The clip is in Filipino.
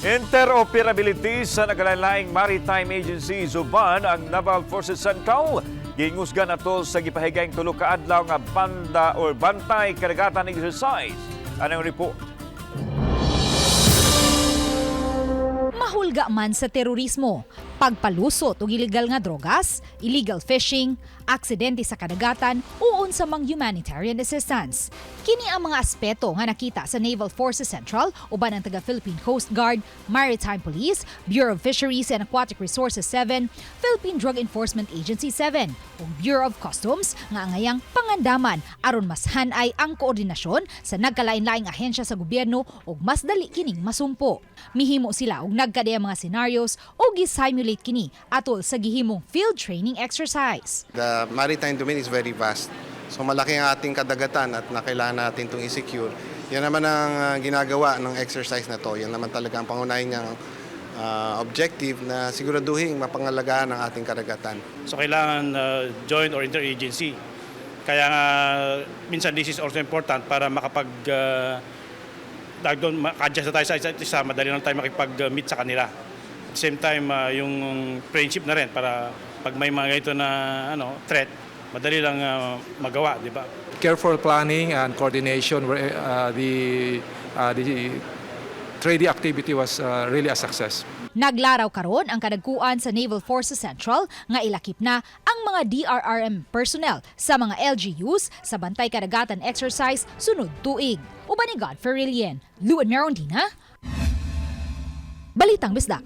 Interoperability sa nagalain-laing maritime agencies uban ang Naval Forces Central gingusgan atol sa gipahigayng tulo ka adlaw nga banda or Bantay-Kadagatan Exercise. Anong report? Mahulga man sa terorismo, pagpalusot o illegal nga drogas, illegal fishing, aksidente sa kadagatan o unsamang humanitarian assistance. Kini ang mga aspeto nga nakita sa Naval Forces Central uban ang taga-Philippine Coast Guard, Maritime Police, Bureau of Fisheries and Aquatic Resources 7, Philippine Drug Enforcement Agency 7 ug Bureau of Customs nga angayang pangandaman aron mas hanay ang koordinasyon sa nagkalain-laing ahensya sa gobyerno ug mas dali kining masumpo. Mihimo sila og nagkadayang mga scenarios o gi-simulate kini atol sa gihimong field training exercise. The maritime domain is very vast. So malaki ang ating kadagatan at kailangan natin itong i-secure. Yan naman ang ginagawa ng exercise na to. Yan naman talaga ang pangunahin niyang objective na siguraduhin mapangalagaan ang ating kadagatan. So kailangan joint or interagency. Kaya nga minsan this is also important para makapag adjust na tayo sa isa't isa, madali lang tayo makipag-meet sa kanila. At the same time, yung friendship na rin para pag may mga ito na threat, madali lang magawa, di ba? Careful planning and coordination were the trading activity was really a success. Naglaraw karon ang kadagkuan sa Naval Forces Central nga ilakip na ang mga DRRM personnel sa mga LGUs sa Bantay-Kadagatan Exercise sunod tuig. Uban ni Godfrey Rillian, Luan Merondina, Balitang Bisdak.